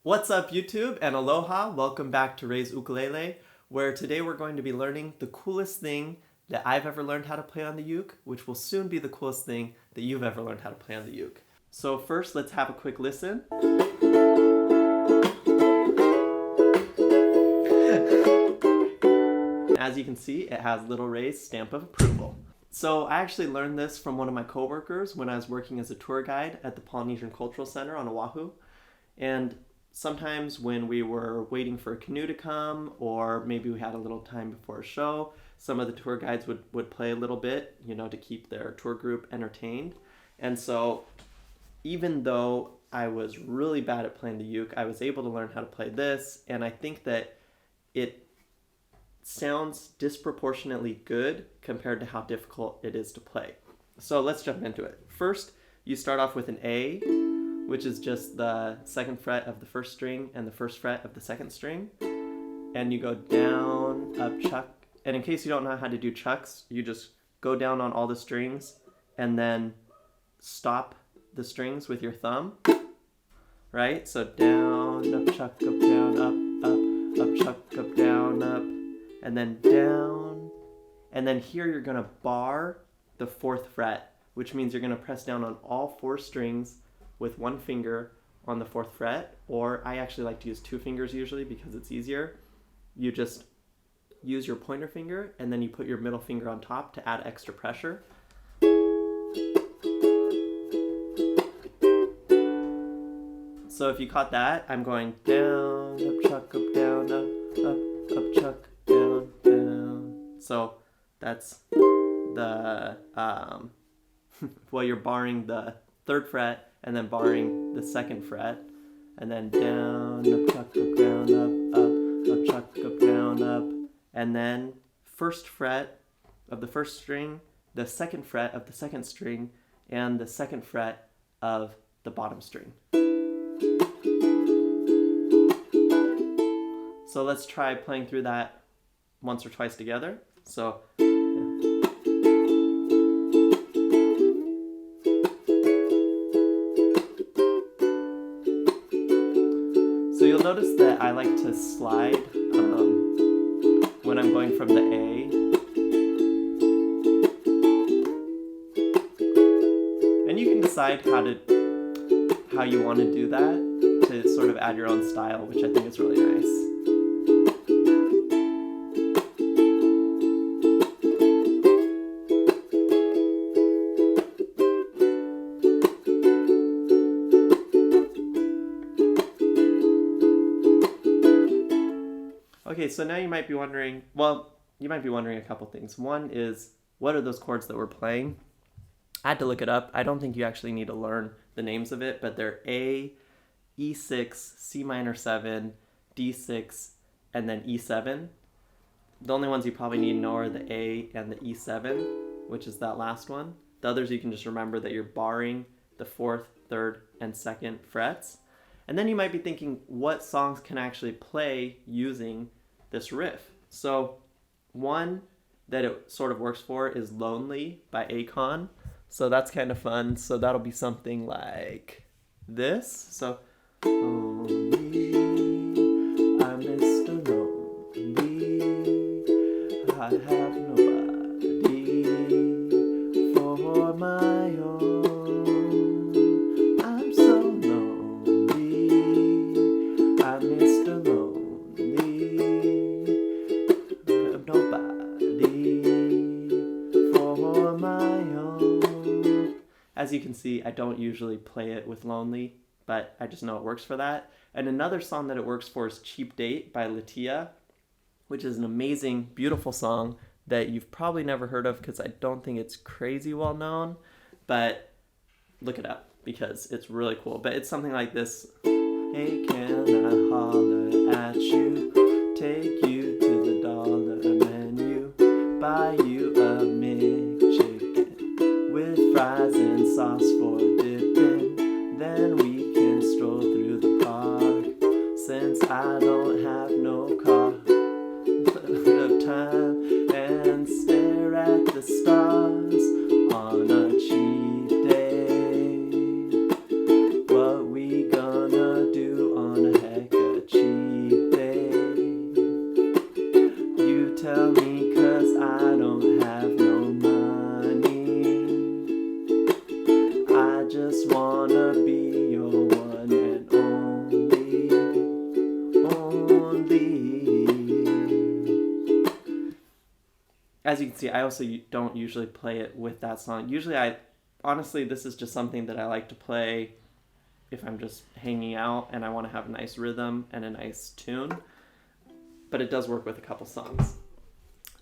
What's up YouTube and aloha, welcome back to Ray's Ukulele, where today we're going to be learning the coolest thing that I've ever learned how to play on the uke, which will soon be the coolest thing that you've ever learned how to play on the uke. So first, let's have a quick listen. As you can see, it has little Ray's stamp of approval. So I actually learned this from one of my coworkers when I was working as a tour guide at the Polynesian Cultural Center on Oahu. And sometimes when we were waiting for a canoe to come, or maybe we had a little time before a show, some of the tour guides would play a little bit, to keep their tour group entertained. And so even though I was really bad at playing the uke, I was able to learn how to play this, and I think that it sounds disproportionately good compared to how difficult it is to play. So let's jump into it. First, you start off with an A, which is just the second fret of the first string and the first fret of the second string. And you go down, up, chuck. And in case you don't know how to do chucks, you just go down on all the strings and then stop the strings with your thumb, right? So down, up, chuck, up, down, up, chuck, up, down, up, and then down. And then here you're gonna bar the fourth fret, which means you're gonna press down on all four strings with one finger on the fourth fret, or I actually like to use two fingers usually because it's easier. You just use your pointer finger and then you put your middle finger on top to add extra pressure. So if you caught that, I'm going down, up, chuck, up, down, up, chuck, down, down. So that's the, well, you're barring the third fret and then barring the second fret, and then down, up, chuck, up, down, up, chuck, up, down, up, and then first fret of the first string, the second fret of the second string, and the second fret of the bottom string. So let's try playing through that once or twice together. So you'll notice that I like to slide when I'm going from the A. And you can decide how you want to do that to sort of add your own style, which I think is really nice. Okay, so now you might be wondering a couple things. One is, what are those chords that we're playing? I had to look it up. I don't think you actually need to learn the names of it, but they're A, E6, C minor 7, D6, and then E7. The only ones you probably need to know are the A and the E7, which is that last one. The others you can just remember that you're barring the fourth, third, and second frets. And then you might be thinking, what songs can I actually play using this riff? So one that it sort of works for is Lonely by Akon. So that's kind of fun. So that'll be something like this. So lonely, I'm Mr. Lonely, I have nobody for my own. I'm so lonely, I'm Mr. Lonely. As you can see, I don't usually play it with Lonely, but I just know it works for that. And another song that it works for is Cheap Date by Latia, which is an amazing, beautiful song that you've probably never heard of because I don't think it's crazy well known, but look it up because it's really cool. But it's something like this. Hey, can I holler at you? Take you to the dollar menu, buy you a McChicken with fries and sauce for dipping. Then we can stroll through the park, since I don't have no car. Of time and stare at the stars on a cheap day. What we gonna do on a heck as you can see, I also don't usually play it with that song. Usually honestly, this is just something that I like to play if I'm just hanging out and I want to have a nice rhythm and a nice tune. But it does work with a couple songs.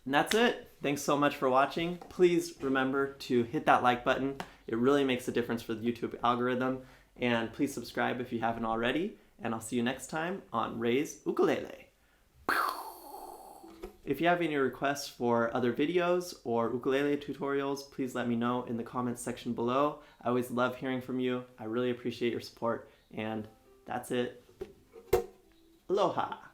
And that's it. Thanks so much for watching. Please remember to hit that like button. It really makes a difference for the YouTube algorithm. And please subscribe if you haven't already. And I'll see you next time on Ray's Ukulele. If you have any requests for other videos or ukulele tutorials, please let me know in the comments section below. I always love hearing from you. I really appreciate your support. And that's it. Aloha.